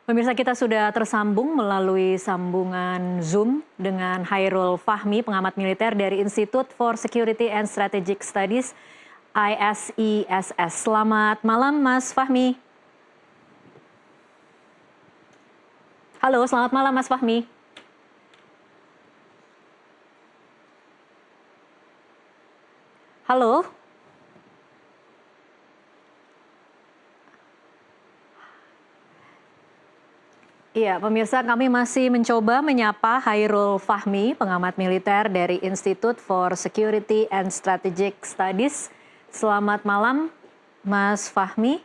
Pemirsa kita sudah tersambung melalui sambungan Zoom dengan Hairul Fahmi, pengamat militer dari Institute for Security and Strategic Studies ISISS. Selamat malam Mas Fahmi. Halo, selamat malam Mas Fahmi. Halo. Iya, pemirsa kami masih mencoba menyapa Hairul Fahmi, pengamat militer dari Institute for Security and Strategic Studies. Selamat malam, Mas Fahmi.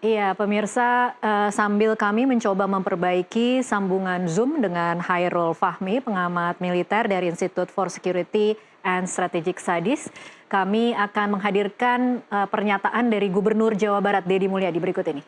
Iya, pemirsa, sambil kami mencoba memperbaiki sambungan Zoom dengan Hairul Fahmi, pengamat militer dari Institute for Security and Strategic Studies, kami akan menghadirkan pernyataan dari Gubernur Jawa Barat, Deddy Mulyadi, berikut ini.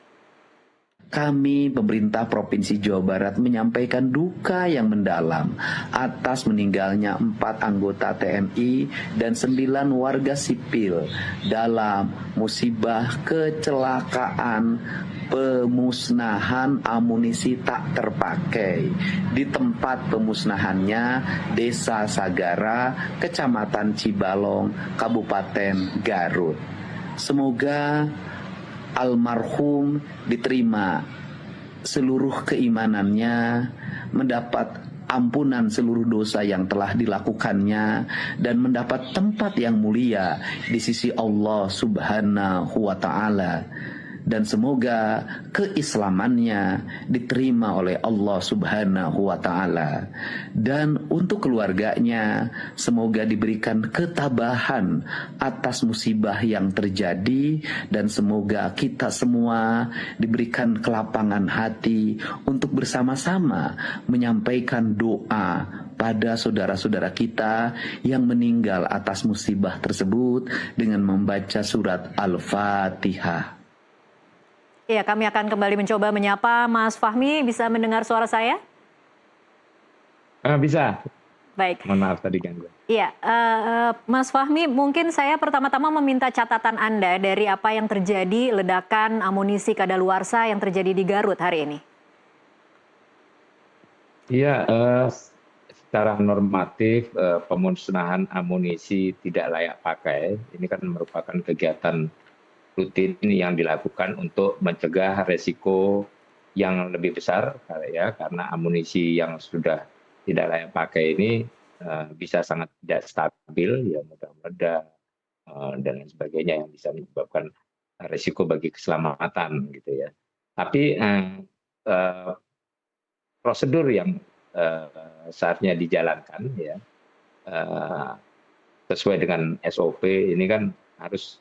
Kami, pemerintah Provinsi Jawa Barat, menyampaikan duka yang mendalam atas meninggalnya 4 anggota TNI dan 9 warga sipil dalam musibah kecelakaan pemusnahan amunisi tak terpakai di tempat pemusnahannya Desa Sagara, Kecamatan Cibalong, Kabupaten Garut. Semoga almarhum diterima seluruh keimanannya, mendapat ampunan seluruh dosa yang telah dilakukannya, dan mendapat tempat yang mulia di sisi Allah Subhanahu wa Ta'ala. Dan semoga keislamannya diterima oleh Allah Subhanahu wa Ta'ala. Dan untuk keluarganya, semoga diberikan ketabahan atas musibah yang terjadi, dan semoga kita semua diberikan kelapangan hati untuk bersama-sama menyampaikan doa pada saudara-saudara kita yang meninggal atas musibah tersebut dengan membaca surat Al-Fatihah. Iya, kami akan kembali mencoba menyapa Mas Fahmi. Bisa mendengar suara saya? Bisa. Baik. Mohon maaf tadi gangguan. Iya, Mas Fahmi, mungkin saya pertama-tama meminta catatan Anda dari apa yang terjadi ledakan amunisi kadaluarsa yang terjadi di Garut hari ini. Iya, secara normatif pemusnahan amunisi tidak layak pakai ini kan merupakan kegiatan rutin yang dilakukan untuk mencegah resiko yang lebih besar ya, karena amunisi yang sudah tidak layak pakai ini bisa sangat tidak stabil, ya mudah meledak dan lain sebagainya yang bisa menyebabkan resiko bagi keselamatan gitu ya. Tapi prosedur yang seharusnya dijalankan ya sesuai dengan SOP ini kan harus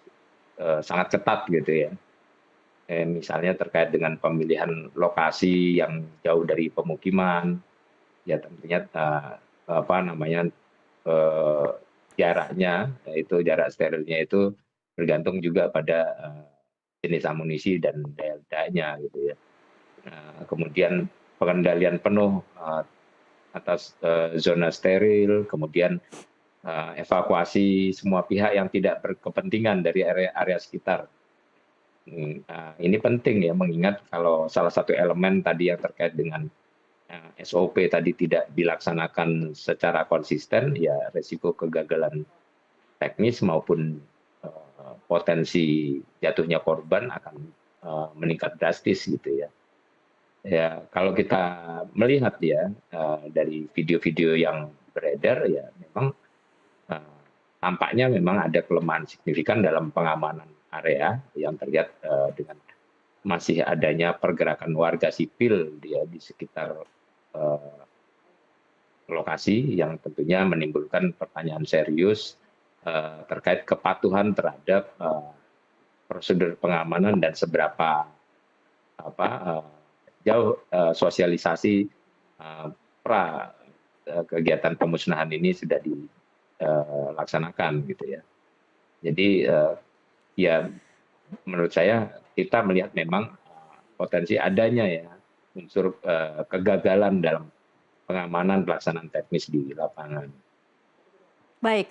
sangat ketat gitu ya. Misalnya terkait dengan pemilihan lokasi yang jauh dari pemukiman, ya tentunya jaraknya, yaitu jarak sterilnya itu bergantung juga pada jenis amunisi dan daya ledaknya gitu ya. Kemudian pengendalian penuh atas zona steril, kemudian evakuasi semua pihak yang tidak berkepentingan dari area sekitar. Ini penting ya, mengingat kalau salah satu elemen tadi yang terkait dengan SOP tadi tidak dilaksanakan secara konsisten, ya resiko kegagalan teknis maupun potensi jatuhnya korban akan meningkat drastis gitu ya. Ya kalau kita melihat ya dari video-video yang beredar ya memang tampaknya memang ada kelemahan signifikan dalam pengamanan area yang terlihat dengan masih adanya pergerakan warga sipil di sekitar lokasi yang tentunya menimbulkan pertanyaan serius terkait kepatuhan terhadap prosedur pengamanan dan seberapa jauh sosialisasi pra kegiatan pemusnahan ini sudah dilaksanakan gitu ya. Jadi ya menurut saya kita melihat memang potensi adanya ya unsur kegagalan dalam pengamanan pelaksanaan teknis di lapangan. Baik,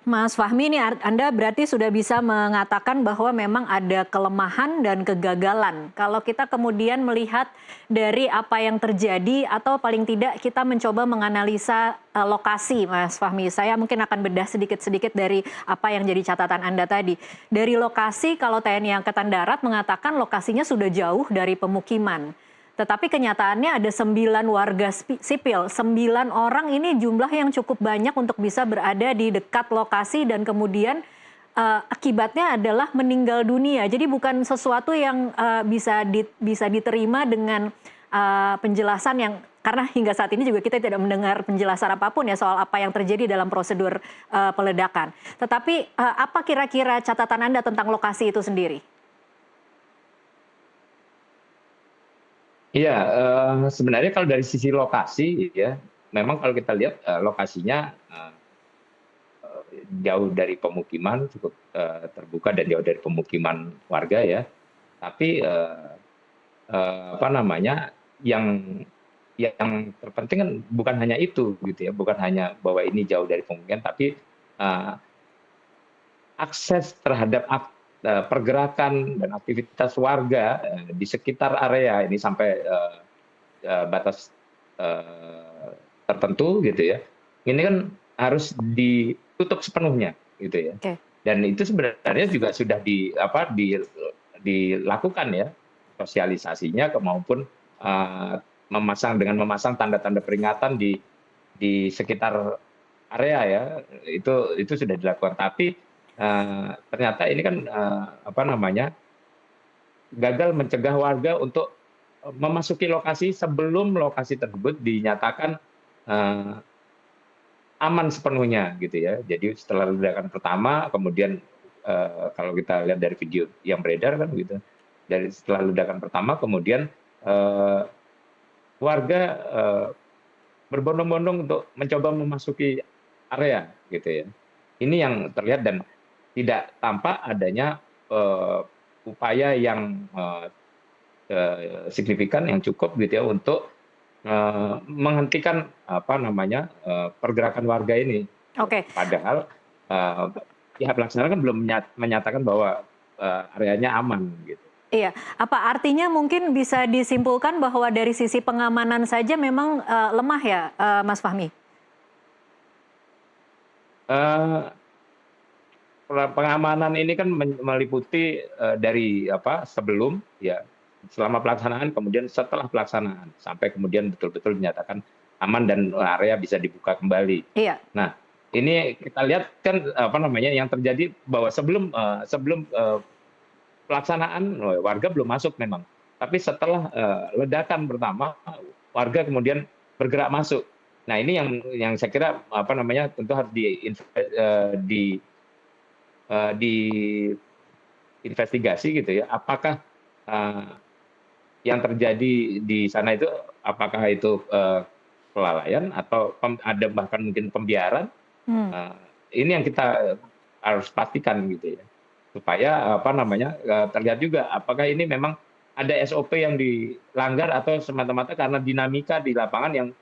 Mas Fahmi ini Anda berarti sudah bisa mengatakan bahwa memang ada kelemahan dan kegagalan. Kalau kita kemudian melihat dari apa yang terjadi atau paling tidak kita mencoba menganalisa lokasi, Mas Fahmi. Saya mungkin akan bedah sedikit-sedikit dari apa yang jadi catatan Anda tadi. Dari lokasi, kalau TNI Angkatan Darat mengatakan lokasinya sudah jauh dari pemukiman. Tetapi kenyataannya ada 9 warga sipil, 9 orang ini jumlah yang cukup banyak untuk bisa berada di dekat lokasi dan kemudian akibatnya adalah meninggal dunia. Jadi bukan sesuatu yang bisa diterima dengan penjelasan yang, karena hingga saat ini juga kita tidak mendengar penjelasan apapun ya soal apa yang terjadi dalam prosedur peledakan. Tetapi apa kira-kira catatan Anda tentang lokasi itu sendiri? Iya, sebenarnya kalau dari sisi lokasi ya, memang kalau kita lihat lokasinya jauh dari pemukiman, cukup terbuka dan jauh dari pemukiman warga ya. Tapi apa namanya, yang terpenting kan bukan hanya itu gitu ya, bukan hanya bahwa ini jauh dari pemukiman, tapi eh, akses terhadap pergerakan dan aktivitas warga di sekitar area ini sampai batas tertentu gitu ya. Ini kan harus ditutup sepenuhnya gitu ya. Oke. Dan itu sebenarnya juga sudah dilakukan ya sosialisasinya maupun memasang tanda-tanda peringatan di sekitar area ya, itu sudah dilakukan. Tapi ternyata ini kan apa namanya, gagal mencegah warga untuk memasuki lokasi sebelum lokasi tersebut dinyatakan aman sepenuhnya gitu ya. Jadi setelah ledakan pertama, kemudian kalau kita lihat dari video yang beredar kan gitu, dari setelah ledakan pertama kemudian warga berbondong-bondong untuk mencoba memasuki area gitu ya. Ini yang terlihat dan tidak tampak adanya upaya yang signifikan yang cukup gitu ya untuk menghentikan apa namanya pergerakan warga ini. Oke. Padahal pihak pelaksana kan belum menyatakan bahwa areanya aman gitu. Iya, apa artinya mungkin bisa disimpulkan bahwa dari sisi pengamanan saja memang lemah ya, Mas Fahmi? Eh, Pengamanan ini kan meliputi dari apa sebelum ya, selama pelaksanaan, kemudian setelah pelaksanaan sampai kemudian betul-betul dinyatakan aman dan area bisa dibuka kembali. Iya. Nah, ini kita lihat kan apa namanya yang terjadi bahwa sebelum pelaksanaan warga belum masuk memang, tapi setelah ledakan pertama warga kemudian bergerak masuk. Nah, ini yang saya kira apa namanya tentu harus diinvestigasi gitu ya. Apakah yang terjadi di sana itu apakah itu kelalaian atau ada bahkan mungkin pembiaran? Ini yang kita harus pastikan gitu ya, supaya apa namanya terlihat juga apakah ini memang ada SOP yang dilanggar atau semata-mata karena dinamika di lapangan yang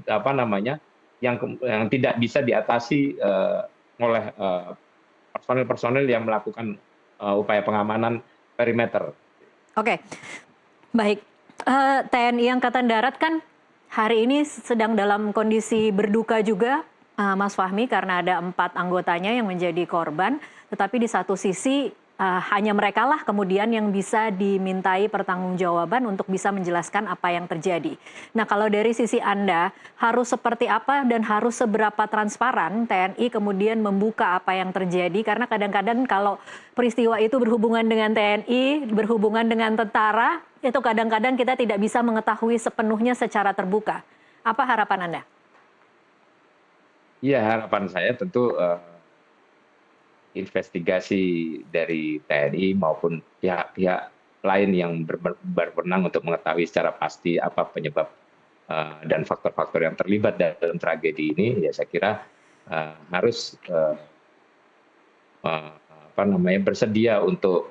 apa namanya yang tidak bisa diatasi oleh personil-personil yang melakukan upaya pengamanan perimeter. Oke, baik. TNI Angkatan Darat kan hari ini sedang dalam kondisi berduka juga, Mas Fahmi, karena ada 4 anggotanya yang menjadi korban. Tetapi di satu sisi hanya mereka lah kemudian yang bisa dimintai pertanggungjawaban untuk bisa menjelaskan apa yang terjadi. Nah, kalau dari sisi Anda, harus seperti apa dan harus seberapa transparan TNI kemudian membuka apa yang terjadi? Karena kadang-kadang kalau peristiwa itu berhubungan dengan TNI, berhubungan dengan tentara, itu kadang-kadang kita tidak bisa mengetahui sepenuhnya secara terbuka. Apa harapan Anda? Iya, harapan saya tentu investigasi dari TNI maupun pihak-pihak lain yang berwenang untuk mengetahui secara pasti apa penyebab dan faktor-faktor yang terlibat dalam tragedi ini, ya saya kira harus apa namanya bersedia untuk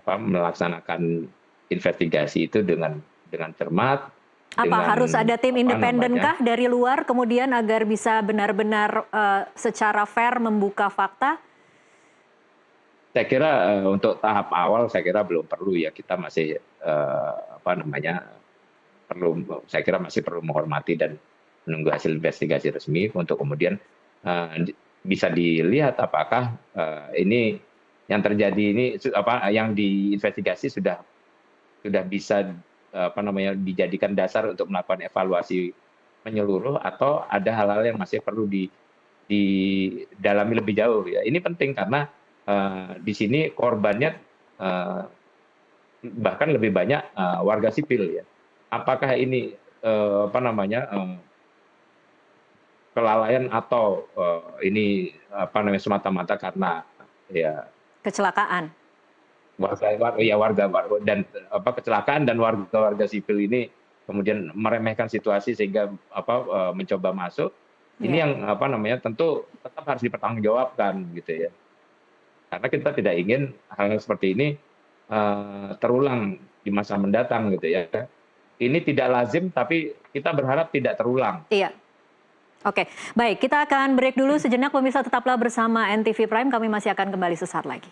melaksanakan investigasi itu dengan cermat, Apa harus ada tim apa independen namanya, kah dari luar kemudian agar bisa benar-benar secara fair membuka fakta? saya kira untuk tahap awal saya kira belum perlu ya, kita masih apa namanya, saya kira masih perlu menghormati dan menunggu hasil investigasi resmi untuk kemudian bisa dilihat apakah ini yang terjadi ini apa yang diinvestigasi sudah bisa apa namanya dijadikan dasar untuk melakukan evaluasi menyeluruh atau ada hal-hal yang masih perlu didalami lebih jauh ya. Ini penting karena di sini korbannya bahkan lebih banyak warga sipil ya. Apakah ini apa namanya kelalaian atau ini apa namanya semata-mata karena ya Kecelakaan. warga dan apa kecelakaan dan warga sipil ini kemudian meremehkan situasi sehingga apa mencoba masuk. Ini Iya. yang apa namanya tentu tetap harus dipertanggungjawabkan gitu ya. Karena kita tidak ingin hal seperti ini terulang di masa mendatang gitu ya. Ini tidak lazim tapi kita berharap tidak terulang. Iya. Oke, baik kita akan break dulu sejenak pemirsa, tetaplah bersama NTV Prime, kami masih akan kembali sesaat lagi.